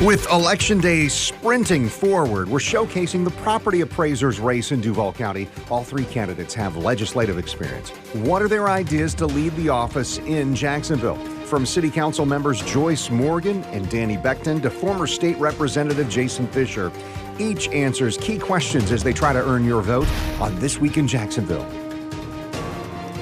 With Election Day sprinting forward, we're showcasing the property appraiser's race in Duval County. All three candidates have legislative experience. What are their ideas to lead the office in Jacksonville? From City Council members Joyce Morgan and Danny Becton to former State Representative Jason Fischer, each answers key questions as they try to earn your vote on This Week in Jacksonville.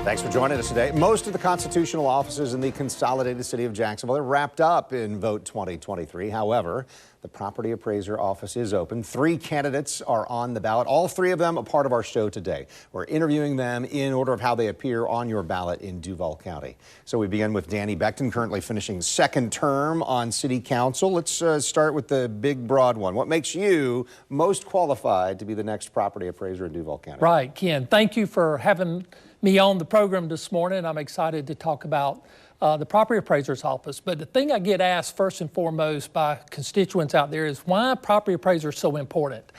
Thanks for joining us today. Most of the constitutional offices in the consolidated city of Jacksonville are wrapped up in Vote 2023. However, the property appraiser office is open. 3 candidates are on the ballot. All 3 of them a part of our show today. We're interviewing them in order of how they appear on your ballot in Duval County. So we begin with Danny Becton, currently finishing second term on City Council. Let's start with the big, broad one. What makes you most qualified to be the next property appraiser in Duval County? Right, Ken. Thank you for having me on the program this morning. I'm excited to talk about the property appraiser's office. But the thing I get asked first and foremost by constituents out there is why property appraiser is so important.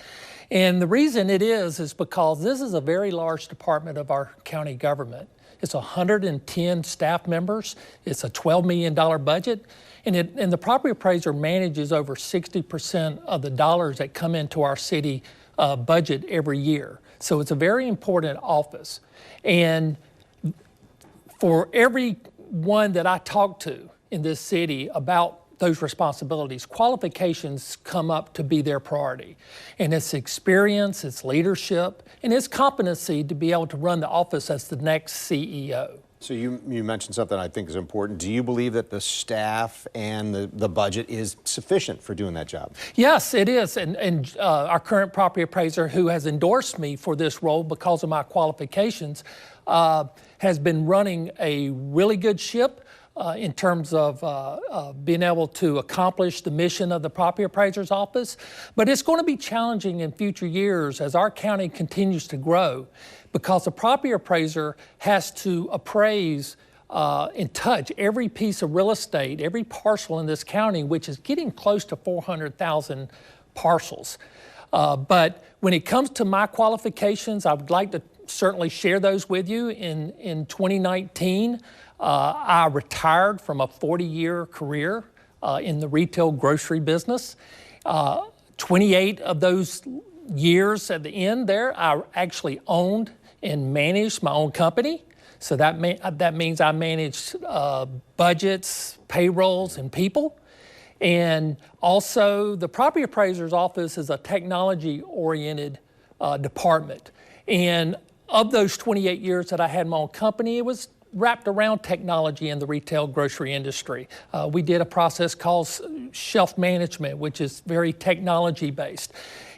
And the reason it is because this is a very large department of our county government. It's 110 staff members. It's a $12 million budget. And the property appraiser manages over 60% of the dollars that come into our city budget every year. So it's a very important office. And for every one that I talk to in this city about those responsibilities, qualifications come up to be their priority. And it's experience, it's leadership, and it's competency to be able to run the office as the next CEO. So you mentioned something I think is important. Do you believe that the staff and the budget is sufficient for doing that job? Yes, it is. And our current property appraiser, who has endorsed me for this role because of my qualifications, has been running a really good ship in terms of being able to accomplish the mission of the property appraiser's office. But it's going to be challenging in future years as our county continues to grow, because the property appraiser has to appraise and touch every piece of real estate, every parcel in this county, which is getting close to 400,000 parcels. But when it comes to my qualifications, I would like to certainly share those with you. In 2019, I retired from a 40-year career in the retail grocery business. 28 of those years at the end there, I actually owned and managed my own company. So that means I managed budgets, payrolls, and people. And also the property appraiser's office is a technology-oriented department. And of those 28 years that I had my own company, it was wrapped around technology in the retail grocery industry. We did a process called shelf management, which is very technology-based.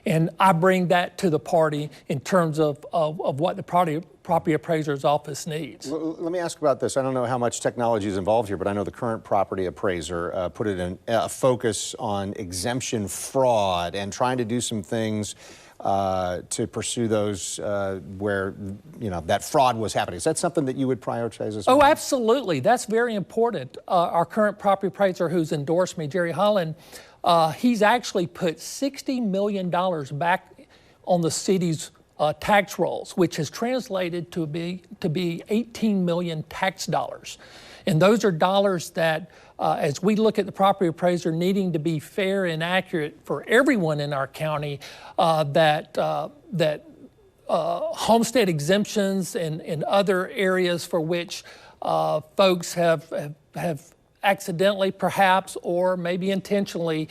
And I bring that to the party in terms of what the property appraiser's office needs. Let me ask about this. I don't know how much technology is involved here, but I know the current property appraiser put it in a focus on exemption fraud and trying to do some things to pursue those where, that fraud was happening. Is that something that you would prioritize as well? Oh, absolutely. That's very important. Our current property appraiser who's endorsed me, Jerry Holland, he's actually put $60 million back on the city's tax rolls, which has translated to be 18 million tax dollars. And those are dollars that, as we look at the property appraiser needing to be fair and accurate for everyone in our county, that homestead exemptions and other areas for which folks have accidentally perhaps or maybe intentionally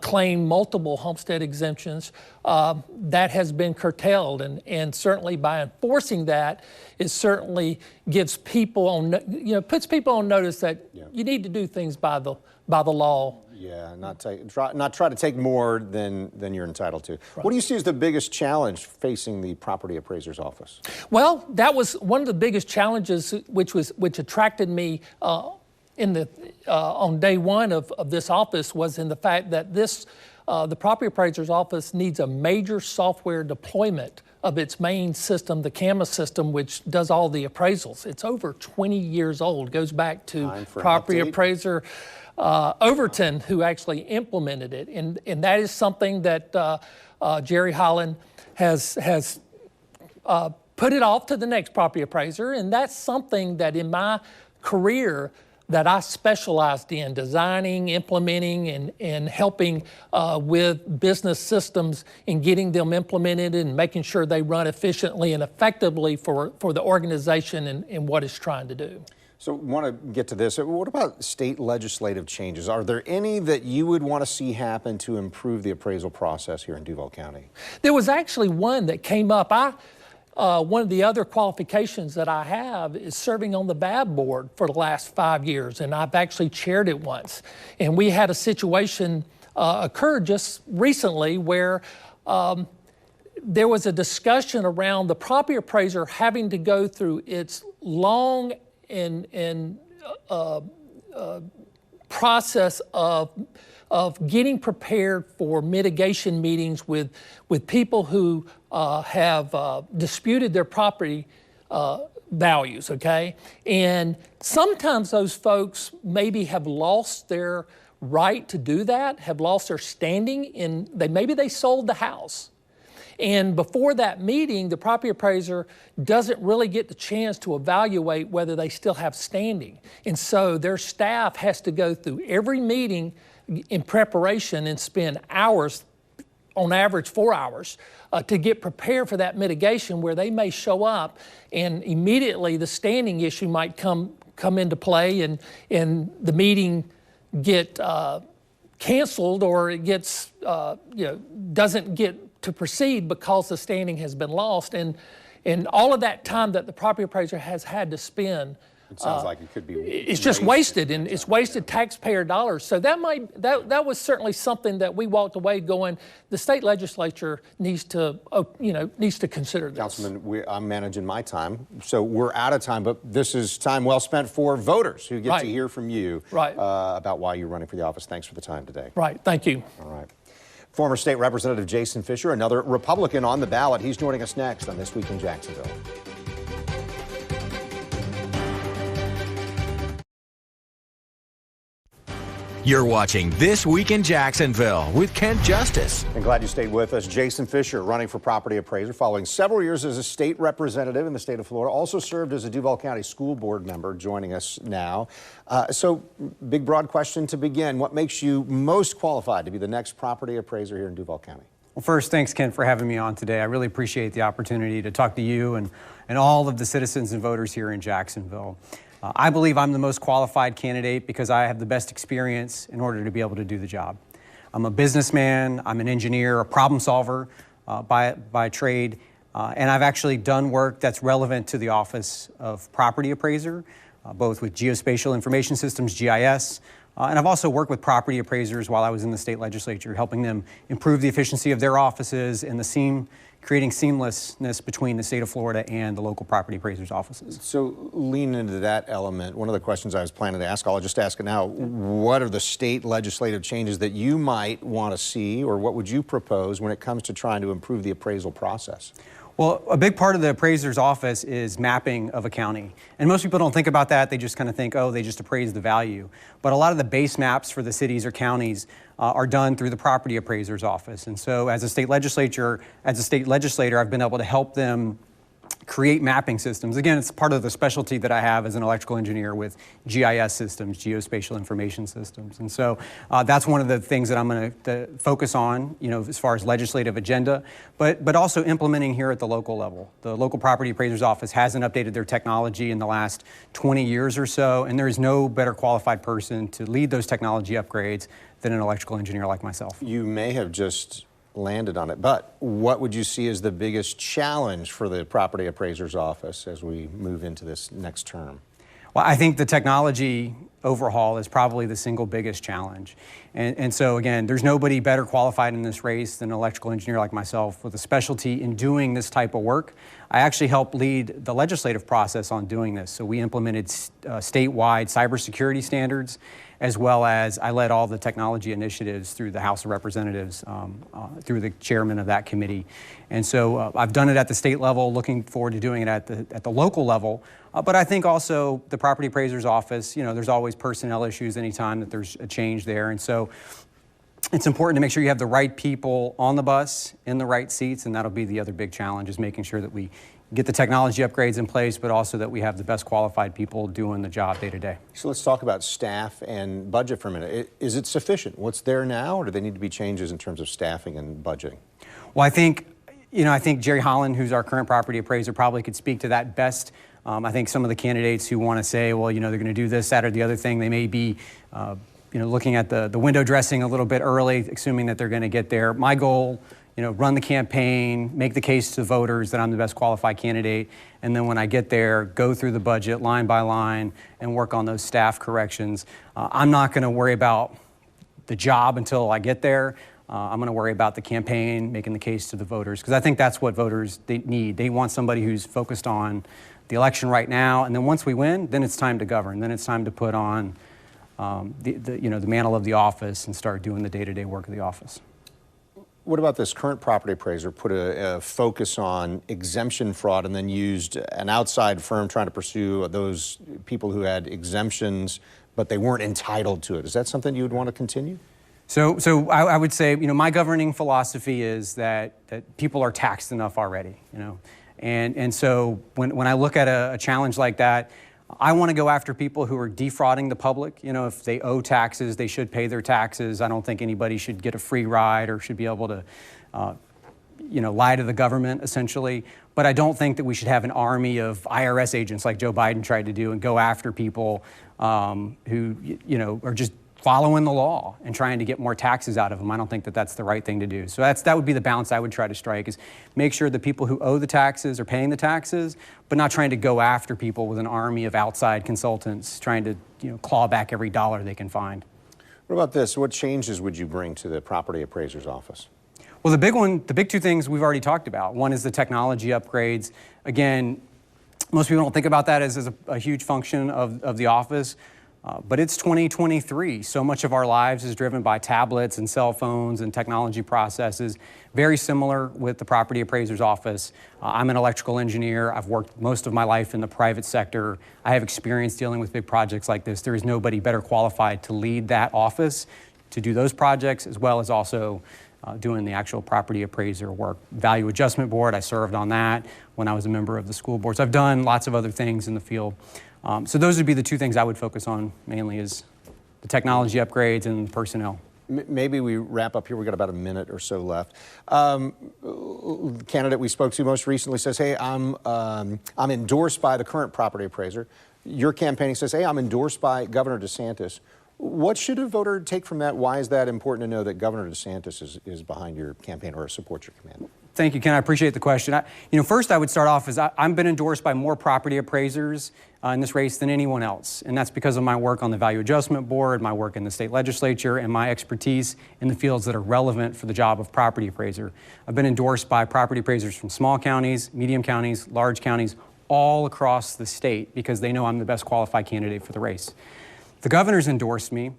claim multiple homestead exemptions, that has been curtailed. And certainly by enforcing that, it certainly gives people on, puts people on notice that you need to do things by the law. Yeah, not try to take more than you're entitled to. Right. What do you see as the biggest challenge facing the property appraiser's office? Well, that was one of the biggest challenges which attracted me on day one of this office, was in the fact that the property appraiser's office needs a major software deployment of its main system, the CAMA system, which does all the appraisals. It's over 20 years old, goes back to property appraiser Overton, who actually implemented it. And that is something that Jerry Holland has put it off to the next property appraiser. And that's something that in my career, that I specialized in designing, implementing, and helping with business systems and getting them implemented and making sure they run efficiently and effectively for the organization and what it's trying to do. So I want to get to this. What about state legislative changes? Are there any that you would want to see happen to improve the appraisal process here in Duval County? There was actually one that came up. One of the other qualifications that I have is serving on the BAB board for the last 5 years, and I've actually chaired it once. And we had a situation occur just recently where there was a discussion around the property appraiser having to go through its long and process of getting prepared for mitigation meetings with people who have disputed their property values, okay? And sometimes those folks maybe have lost their right to do that, have lost their standing in, maybe they sold the house. And before that meeting, the property appraiser doesn't really get the chance to evaluate whether they still have standing. And so their staff has to go through every meeting in preparation and spend hours, on average 4 hours, to get prepared for that mitigation where they may show up and immediately the standing issue might come into play and the meeting get canceled, or it gets, doesn't get to proceed because the standing has been lost. And all of that time that the property appraiser has had to spend, it sounds like it could be it's just wasted, and it's wasted taxpayer dollars. So that was certainly something that we walked away going, the state legislature needs to consider this. Councilman, I'm managing my time, so we're out of time, but this is time well spent for voters who get to hear from you about why you're running for the office. Thanks for the time today. Right, thank you. All right. Former State Representative Jason Fischer, another Republican on the ballot. He's joining us next on This Week in Jacksonville. You're watching This Week in Jacksonville with Kent Justice. And glad you stayed with us. Jason Fischer, running for property appraiser, following several years as a state representative in the state of Florida, also served as a Duval County School Board member, joining us now. So, big, broad question to begin. What makes you most qualified to be the next property appraiser here in Duval County? Well, first, thanks, Ken, for having me on today. I really appreciate the opportunity to talk to you and all of the citizens and voters here in Jacksonville. I believe I'm the most qualified candidate because I have the best experience in order to be able to do the job. I'm a businessman, I'm an engineer, a problem solver by trade, and I've actually done work that's relevant to the office of property appraiser, both with geospatial information systems, GIS, and I've also worked with property appraisers while I was in the state legislature, helping them improve the efficiency of their offices and creating seamlessness between the state of Florida and the local property appraisers' offices. So lean into that element. One of the questions I was planning to ask, I'll just ask it now. What are the state legislative changes that you might want to see, or what would you propose when it comes to trying to improve the appraisal process? Well, a big part of the appraiser's office is mapping of a county. And most people don't think about that. They just kind of think, oh, they just appraise the value. But a lot of the base maps for the cities or counties are done through the property appraiser's office. And so as a state legislator, I've been able to help them create mapping systems. Again, it's part of the specialty that I have as an electrical engineer with GIS systems, geospatial information systems. And so that's one of the things that I'm going to focus on, as far as legislative agenda, but also implementing here at the local level. The local property appraiser's office hasn't updated their technology in the last 20 years or so, and there is no better qualified person to lead those technology upgrades than an electrical engineer like myself. You may have just landed on it, but what would you see as the biggest challenge for the property appraiser's office as we move into this next term? Well, I think the technology overhaul is probably the single biggest challenge. And so again, there's nobody better qualified in this race than an electrical engineer like myself with a specialty in doing this type of work. I actually helped lead the legislative process on doing this. So we implemented statewide cybersecurity standards, as well as I led all the technology initiatives through the House of Representatives, through the chairman of that committee. And so I've done it at the state level, looking forward to doing it at the local level. But I think also the property appraiser's office, there's always personnel issues anytime that there's a change there. And so it's important to make sure you have the right people on the bus in the right seats, and that'll be the other big challenge, is making sure that we get the technology upgrades in place, but also that we have the best qualified people doing the job day to day. So let's talk about staff and budget for a minute. Is it sufficient? What's there now, or do they need to be changes in terms of staffing and budgeting? Well, I think Jerry Holland, who's our current property appraiser, probably could speak to that best. I think some of the candidates who want to say, well, they're going to do this, that, or the other thing, they may be, looking at the window dressing a little bit early, assuming that they're going to get there. My goal, run the campaign, make the case to voters that I'm the best qualified candidate, and then when I get there, go through the budget line by line and work on those staff corrections. I'm not going to worry about the job until I get there. I'm going to worry about the campaign, making the case to the voters, because I think that's what voters they need. They want somebody who's focused on the election right now, and then once we win, then it's time to govern. Then it's time to put on the mantle of the office and start doing the day-to-day work of the office. What about this current property appraiser put a focus on exemption fraud and then used an outside firm trying to pursue those people who had exemptions, but they weren't entitled to it? Is that something you would want to continue? So I would say, my governing philosophy is that people are taxed enough already, and so when I look at a challenge like that, I want to go after people who are defrauding the public. If they owe taxes, they should pay their taxes. I don't think anybody should get a free ride or should be able to, lie to the government, essentially. But I don't think that we should have an army of IRS agents like Joe Biden tried to do and go after people who, are just following the law and trying to get more taxes out of them. I don't think that that's the right thing to do. So that would be the balance I would try to strike, is make sure the people who owe the taxes are paying the taxes, but not trying to go after people with an army of outside consultants trying to claw back every dollar they can find. What about this? What changes would you bring to the property appraiser's office? Well, the big two things we've already talked about. One is the technology upgrades. Again, most people don't think about that as a huge function of the office. But it's 2023. So much of our lives is driven by tablets and cell phones and technology processes. Very similar with the property appraiser's office. I'm an electrical engineer. I've worked most of my life in the private sector. I have experience dealing with big projects like this. There is nobody better qualified to lead that office, to do those projects, as well as also doing the actual property appraiser work. Value Adjustment Board, I served on that when I was a member of the school boards. I've done lots of other things in the field. So those would be the two things I would focus on mainly, is the technology upgrades and personnel. Maybe we wrap up here. We've got about a minute or so left. The candidate we spoke to most recently says, hey, I'm endorsed by the current property appraiser. Your campaigning says, hey, I'm endorsed by Governor DeSantis. What should a voter take from that? Why is that important to know that Governor DeSantis is behind your campaign or supports your campaign? Thank you, Ken. I appreciate the question. First I would start off as I've been endorsed by more property appraisers in this race than anyone else. And that's because of my work on the Value Adjustment Board, my work in the state legislature, and my expertise in the fields that are relevant for the job of property appraiser. I've been endorsed by property appraisers from small counties, medium counties, large counties, all across the state, because they know I'm the best qualified candidate for the race. The governor's endorsed me.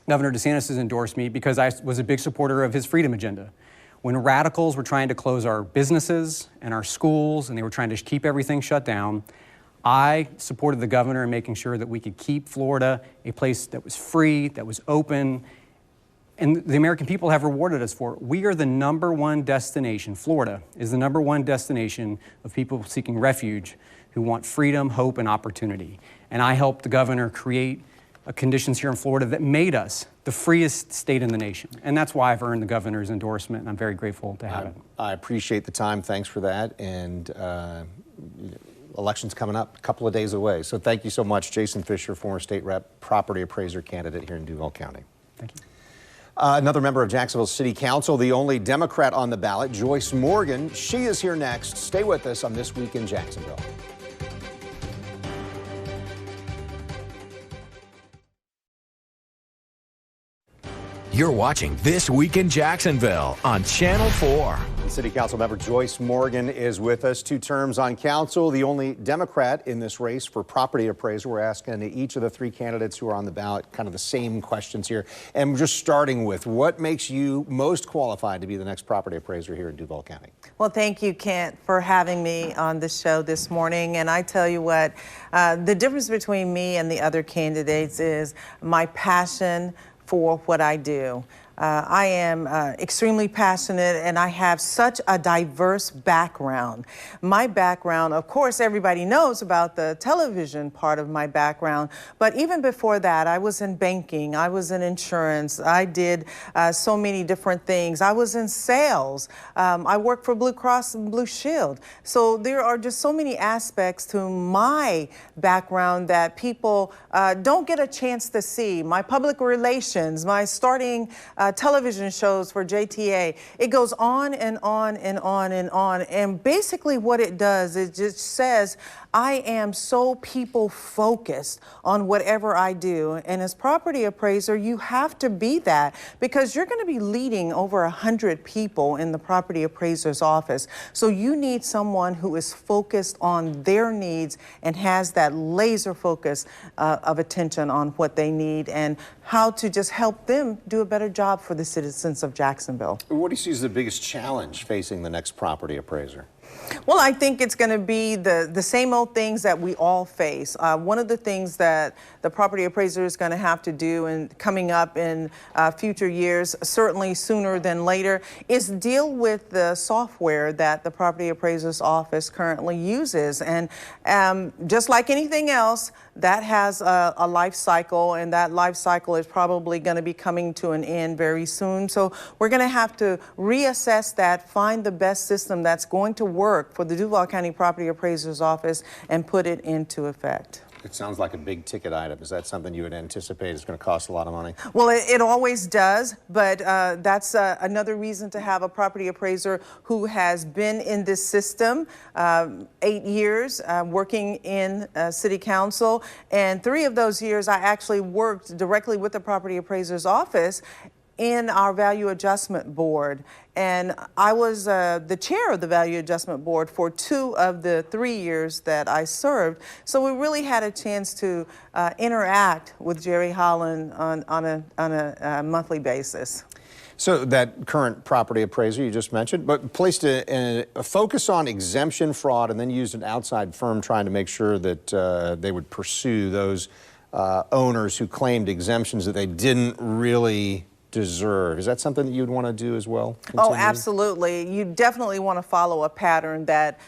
Governor DeSantis has endorsed me because I was a big supporter of his freedom agenda. When radicals were trying to close our businesses and our schools, and they were trying to keep everything shut down, I supported the governor in making sure that we could keep Florida a place that was free, that was open, and the American people have rewarded us for it. We are the #1 destination. Florida is the #1 destination of people seeking refuge who want freedom, hope, and opportunity. And I helped the governor create conditions here in Florida that made us the freest state in the nation. And that's why I've earned the governor's endorsement, and I'm very grateful to have it. I appreciate the time. Thanks for that. And election's coming up, a couple of days away. So thank you so much, Jason Fischer, former state rep, property appraiser candidate here in Duval County. Thank you. Another member of Jacksonville City Council, the only Democrat on the ballot, Joyce Morgan. She is here next. Stay with us on This Week in Jacksonville. You're watching This Week in Jacksonville on Channel 4. City Council member Joyce Morgan is with us. 2 terms on council, the only Democrat in this race for property appraiser. We're asking each of the 3 candidates who are on the ballot kind of the same questions here. And we're just starting with, what makes you most qualified to be the next property appraiser here in Duval County? Well, thank you, Kent, for having me on the show this morning. And I tell you what, the difference between me and the other candidates is my passion for what I do. I am extremely passionate, and I have such a diverse background. My background, of course, everybody knows about the television part of my background, but even before that, I was in banking, I was in insurance, I did so many different things. I was in sales. I worked for Blue Cross and Blue Shield. So there are just so many aspects to my background that people don't get a chance to see. My public relations, my starting television shows for JTA. It goes on and on and on and on. And basically what it does, it just says, I am so people focused on whatever I do. And as property appraiser, you have to be that, because you're going to be leading over 100 people in the property appraiser's office. So you need someone who is focused on their needs and has that laser focus of attention on what they need and how to just help them do a better job for the citizens of Jacksonville. What do you see as the biggest challenge facing the next property appraiser? Well, I think it's going to be the same old things that we all face. One of the things that the property appraiser is going to have to do and coming up in future years, certainly sooner than later, is deal with the software that the property appraiser's office currently uses. And just like anything else, that has a life cycle, and that life cycle is probably going to be coming to an end very soon. So we're going to have to reassess that, find the best system that's going to work for the Duval County Property Appraiser's Office and put it into effect. It sounds like a big ticket item. Is that something you would anticipate is going to cost a lot of money? Well, it always does, but that's another reason to have a property appraiser who has been in this system 8 years working in City Council, and 3 of those years I actually worked directly with the property appraiser's office in our value adjustment board. And I was the chair of the value adjustment board for 2 of the 3 years that I served. So we really had a chance to interact with Jerry Holland on a monthly basis. So that current property appraiser you just mentioned, but placed a focus on exemption fraud and then used an outside firm trying to make sure that they would pursue those owners who claimed exemptions that they didn't really deserve. Is that something that you'd want to do as well? Oh, absolutely. You definitely want to follow a pattern that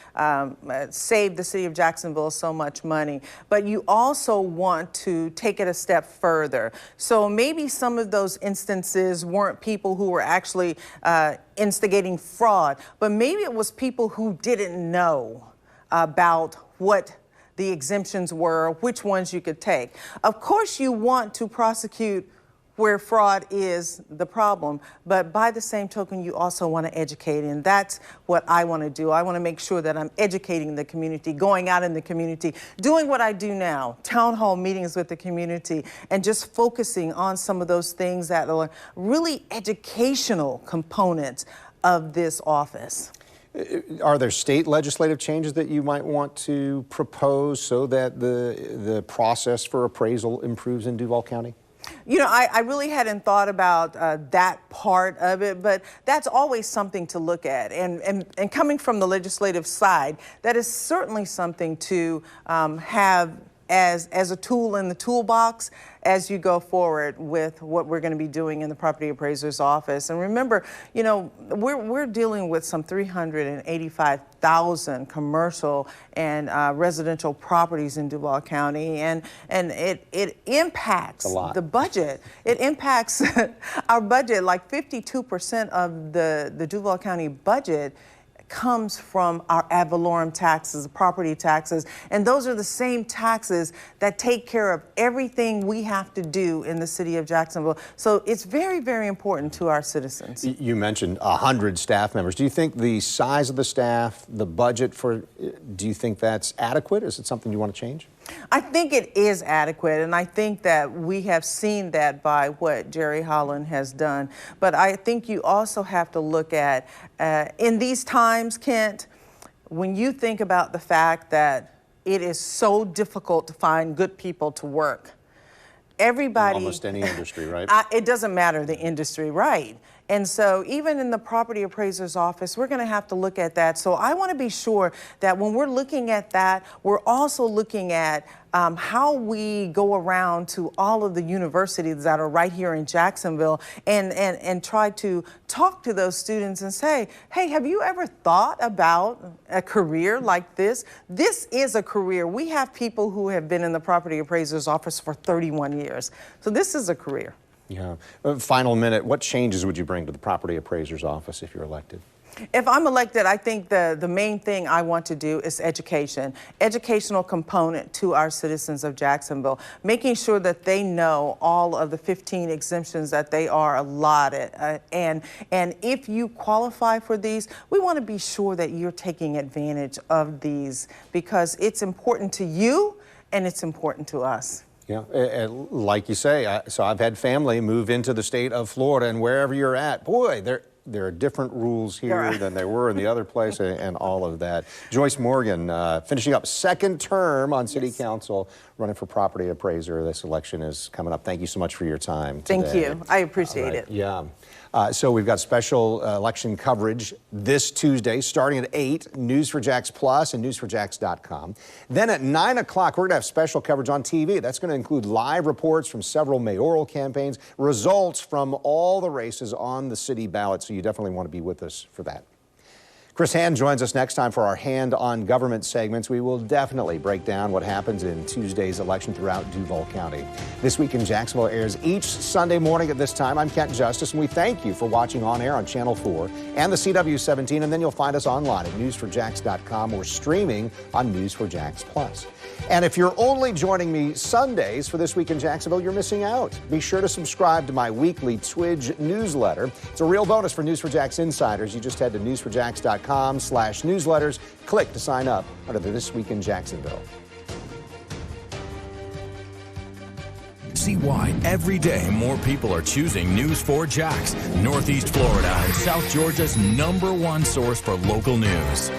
saved the city of Jacksonville so much money, but you also want to take it a step further. So maybe some of those instances weren't people who were actually instigating fraud, but maybe it was people who didn't know about what the exemptions were, which ones you could take. Of course, you want to prosecute where fraud is the problem, but by the same token, you also want to educate, and that's what I want to do. I want to make sure that I'm educating the community, going out in the community, doing what I do now, town hall meetings with the community, and just focusing on some of those things that are really educational components of this office. Are there state legislative changes that you might want to propose so that the process for appraisal improves in Duval County? You know, I really hadn't thought about that part of it, but that's always something to look at. And coming from the legislative side, that is certainly something to have as a tool in the toolbox as you go forward with what we're going to be doing in the property appraiser's office. And remember, you know, we're dealing with some 385,000 commercial and residential properties in Duval County, and it impacts the budget. It impacts our budget. Like 52% of the Duval County budget comes from our ad valorem taxes, property taxes, and those are the same taxes that take care of everything we have to do in the city of Jacksonville. So it's very, very important to our citizens. You mentioned 100 staff members. Do you think the size of the staff, the budget for, do you think that's adequate? Is it something you want to change? I think it is adequate, and I think that we have seen that by what Jerry Holland has done. But I think you also have to look at, in these times, Kent, when you think about the fact that it is so difficult to find good people to work, everybody... Almost any industry, right? It doesn't matter the industry, right? And so even in the property appraiser's office, we're going to have to look at that. So I want to be sure that when we're looking at that, we're also looking at how we go around to all of the universities that are right here in Jacksonville and try to talk to those students and say, hey, have you ever thought about a career like this? This is a career. We have people who have been in the property appraiser's office for 31 years. So this is a career. Yeah. Final minute, what changes would you bring to the property appraiser's office if you're elected? If I'm elected, I think the main thing I want to do is education, educational component to our citizens of Jacksonville, making sure that they know all of the 15 exemptions that they are allotted. And if you qualify for these, we want to be sure that you're taking advantage of these because it's important to you and it's important to us. Yeah, and like you say, so I've had family move into the state of Florida, and wherever you're at, boy, there are different rules here than there were in the other place, and all of that. Joyce Morgan, finishing up second term on City Council, running for property appraiser. This election is coming up. Thank you so much for your time today. Thank you. I appreciate it. Yeah. So we've got special election coverage this Tuesday, starting at 8, News4Jax Plus and News4Jax.com. Then at 9 o'clock, we're going to have special coverage on TV. That's going to include live reports from several mayoral campaigns, results from all the races on the city ballot. So you definitely want to be with us for that. Chris Hand joins us next time for our Hand on Government segments. We will definitely break down what happens in Tuesday's election throughout Duval County. This Week in Jacksonville airs each Sunday morning at this time. I'm Kent Justice, and we thank you for watching on air on Channel 4 and the CW17, and then you'll find us online at News4Jax.com or streaming on News4Jax Plus. And if you're only joining me Sundays for This Week in Jacksonville, you're missing out. Be sure to subscribe to my weekly Twidge newsletter. It's a real bonus for News4Jax insiders. You just head to News4Jax.com/newsletters. Click to sign up under the This Week in Jacksonville. See why every day more people are choosing News4Jax, Northeast Florida and South Georgia's #1 source for local news.